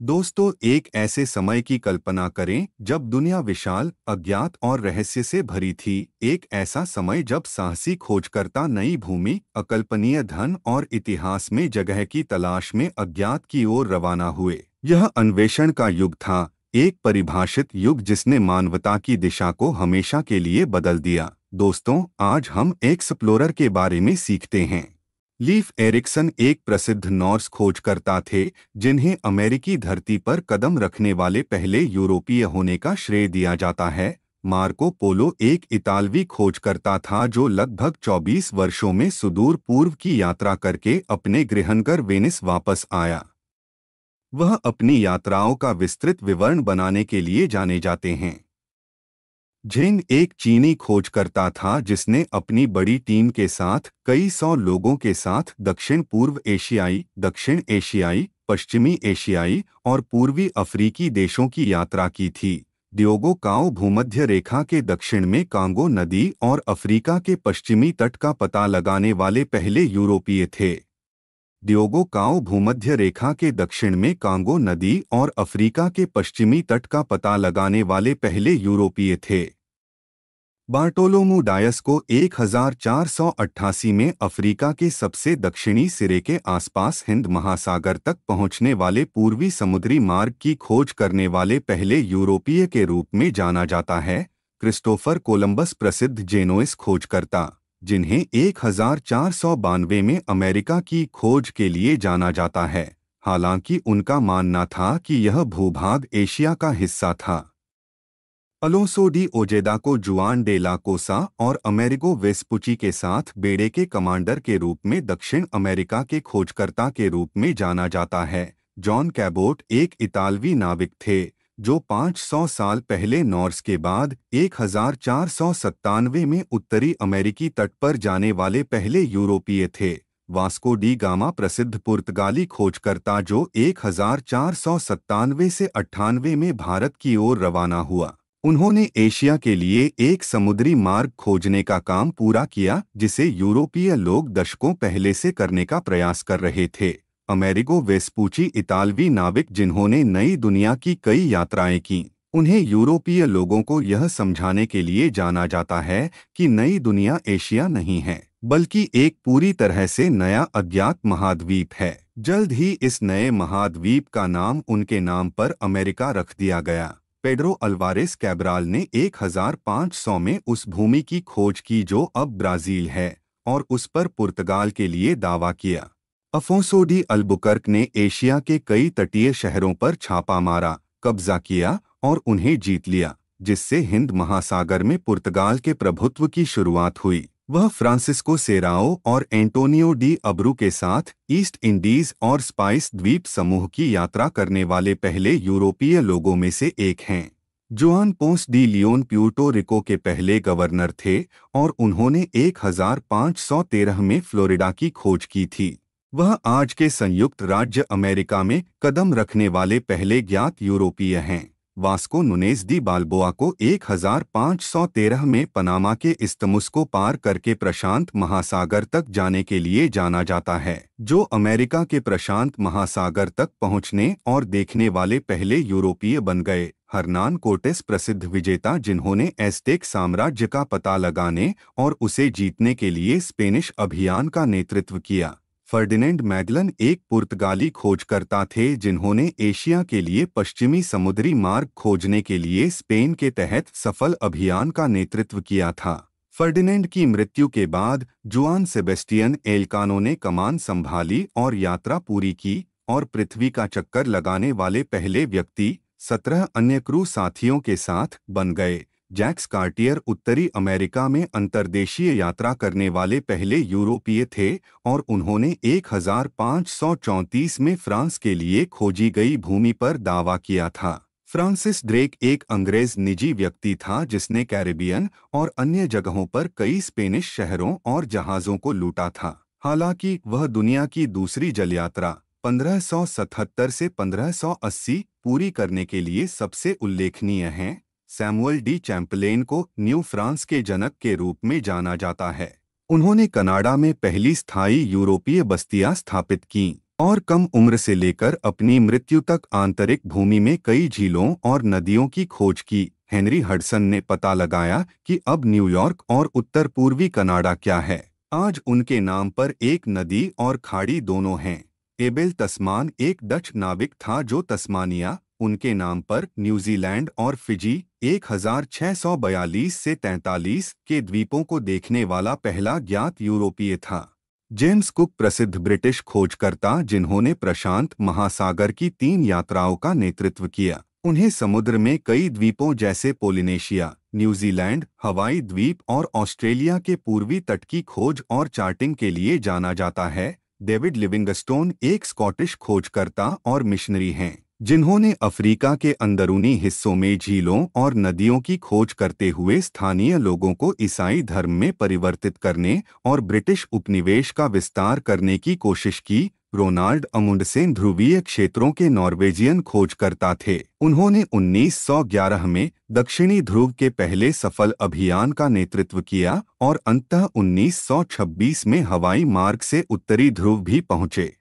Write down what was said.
दोस्तों, एक ऐसे समय की कल्पना करें जब दुनिया विशाल, अज्ञात और रहस्य से भरी थी। एक ऐसा समय जब साहसी खोजकर्ता नई भूमि, अकल्पनीय धन और इतिहास में जगह की तलाश में अज्ञात की ओर रवाना हुए। यह अन्वेषण का युग था, एक परिभाषित युग जिसने मानवता की दिशा को हमेशा के लिए बदल दिया। दोस्तों, आज हम एक्सप्लोरर के बारे में सीखते हैं। लीफ एरिक्सन एक प्रसिद्ध नॉर्स खोजकर्ता थे, जिन्हें अमेरिकी धरती पर कदम रखने वाले पहले यूरोपीय होने का श्रेय दिया जाता है। मार्को पोलो एक इतालवी खोजकर्ता था जो लगभग 24 वर्षों में सुदूर पूर्व की यात्रा करके अपने गृहनगर वेनिस वापस आया। वह अपनी यात्राओं का विस्तृत विवरण बनाने के लिए जाने जाते हैं। झेंग एक चीनी खोजकर्ता था जिसने अपनी बड़ी टीम के साथ कई सौ लोगों के साथ दक्षिण पूर्व एशियाई, दक्षिण एशियाई, पश्चिमी एशियाई और पूर्वी अफ्रीकी देशों की यात्रा की थी। डियोगो काओ भूमध्य रेखा के दक्षिण में कांगो नदी और अफ्रीका के पश्चिमी तट का पता लगाने वाले पहले यूरोपीय थे। डियोगो काओ भूमध्य रेखा के दक्षिण में कांगो नदी और अफ्रीका के पश्चिमी तट का पता लगाने वाले पहले यूरोपीय थे। बार्टोलोमू डायस को 1488 में अफ्रीका के सबसे दक्षिणी सिरे के आसपास हिंद महासागर तक पहुंचने वाले पूर्वी समुद्री मार्ग की खोज करने वाले पहले यूरोपीय के रूप में जाना जाता है। क्रिस्टोफर कोलंबस प्रसिद्ध जेनोइस खोजकर्ता, जिन्हें 1492 में अमेरिका की खोज के लिए जाना जाता है, हालांकि उनका मानना था कि यह भूभाग एशिया का हिस्सा था। अलोंसो डी ओजेदा को जुआन डे ला कोसा और अमेरिगो वेस्पुची के साथ बेड़े के कमांडर के रूप में दक्षिण अमेरिका के खोजकर्ता के रूप में जाना जाता है। जॉन कैबोट एक इतालवी नाविक थे जो 500 साल पहले नॉर्स के बाद 1497 में उत्तरी अमेरिकी तट पर जाने वाले पहले यूरोपीय थे। वास्को डी गामा प्रसिद्ध पुर्तगाली खोजकर्ता जो 1497 से 98 में भारत की ओर रवाना हुआ। उन्होंने एशिया के लिए एक समुद्री मार्ग खोजने का काम पूरा किया जिसे यूरोपीय लोग दशकों पहले से करने का प्रयास कर रहे थे। अमेरिगो वेस्पुची इतालवी नाविक जिन्होंने नई दुनिया की कई यात्राएं की। उन्हें यूरोपीय लोगों को यह समझाने के लिए जाना जाता है कि नई दुनिया एशिया नहीं है, बल्कि एक पूरी तरह से नया अज्ञात महाद्वीप है। जल्द ही इस नए महाद्वीप का नाम उनके नाम पर अमेरिका रख दिया गया। पेड्रो अल्वारेस कैब्राल ने 1500 में उस भूमि की खोज की जो अब ब्राजील है और उस पर पुर्तगाल के लिए दावा किया। अफोंसो डी अल्बुकर्क ने एशिया के कई तटीय शहरों पर छापा मारा, कब्जा किया और उन्हें जीत लिया, जिससे हिंद महासागर में पुर्तगाल के प्रभुत्व की शुरुआत हुई। वह फ्रांसिस्को सेराओ और एंटोनियो डी अब्रू के साथ ईस्ट इंडीज और स्पाइस द्वीप समूह की यात्रा करने वाले पहले यूरोपीय लोगों में से एक हैं। Juan Ponce de Leon Puerto Rico के पहले गवर्नर थे और उन्होंने 1513 में फ्लोरिडा की खोज की थी। वह आज के संयुक्त राज्य अमेरिका में कदम रखने वाले पहले ज्ञात यूरोपीय हैं। वास्को नुनेज दी बाल्बोआ को 1513 में पनामा के इस्तमुस को पार करके प्रशांत महासागर तक जाने के लिए जाना जाता है, जो अमेरिका के प्रशांत महासागर तक पहुंचने और देखने वाले पहले यूरोपीय बन गए। हर्नान कोर्टेस प्रसिद्ध विजेता जिन्होंने एज़टेक साम्राज्य का पता लगाने और उसे जीतने के लिए स्पेनिश अभियान का नेतृत्व किया। फर्डिनेंड मैगलन एक पुर्तगाली खोजकर्ता थे जिन्होंने एशिया के लिए पश्चिमी समुद्री मार्ग खोजने के लिए स्पेन के तहत सफल अभियान का नेतृत्व किया था। फर्डिनेंड की मृत्यु के बाद जुआन सेबेस्टियन एलकानो ने कमान संभाली और यात्रा पूरी की और पृथ्वी का चक्कर लगाने वाले पहले व्यक्ति 17 अन्य क्रू साथियों के साथ बन गए। जैक्स कार्टियर उत्तरी अमेरिका में अंतर्देशीय यात्रा करने वाले पहले यूरोपीय थे और उन्होंने 1534 में फ्रांस के लिए खोजी गई भूमि पर दावा किया था। फ्रांसिस ड्रेक एक अंग्रेज निजी व्यक्ति था जिसने कैरिबियन और अन्य जगहों पर कई स्पेनिश शहरों और जहाज़ों को लूटा था। हालांकि वह दुनिया की दूसरी जल यात्रा 1577 से 1580 पूरी करने के लिए सबसे उल्लेखनीय हैं। सैमुअल डी चैम्पलेन को न्यू फ्रांस के जनक के रूप में जाना जाता है। उन्होंने कनाडा में पहली स्थायी यूरोपीय बस्तियां स्थापित कीं। और कम उम्र से लेकर अपनी मृत्यु तक आंतरिक भूमि में कई झीलों और नदियों की खोज की। हेनरी हडसन ने पता लगाया कि अब न्यूयॉर्क और उत्तर पूर्वी कनाडा क्या है। आज उनके नाम पर एक नदी और खाड़ी दोनों हैं। एबेल तस्मान एक डच नाविक था जो तस्मानिया, उनके नाम पर न्यूजीलैंड और फिजी 1642 से 43 के द्वीपों को देखने वाला पहला ज्ञात यूरोपीय था। जेम्स कुक प्रसिद्ध ब्रिटिश खोजकर्ता जिन्होंने प्रशांत महासागर की 3 यात्राओं का नेतृत्व किया। उन्हें समुद्र में कई द्वीपों जैसे पोलिनेशिया, न्यूजीलैंड, हवाई द्वीप और ऑस्ट्रेलिया के पूर्वी तट की खोज और चार्टिंग के लिए जाना जाता है। डेविड लिविंगस्टोन एक स्कॉटिश खोजकर्ता और मिशनरी हैं जिन्होंने अफ्रीका के अंदरूनी हिस्सों में झीलों और नदियों की खोज करते हुए स्थानीय लोगों को ईसाई धर्म में परिवर्तित करने और ब्रिटिश उपनिवेश का विस्तार करने की कोशिश की। रोनाल्ड अमुंडसेन ध्रुवीय क्षेत्रों के नॉर्वेजियन खोजकर्ता थे। उन्होंने 1911 में दक्षिणी ध्रुव के पहले सफल अभियान का नेतृत्व किया और अंततः 1926 में हवाई मार्ग से उत्तरी ध्रुव भी पहुंचे।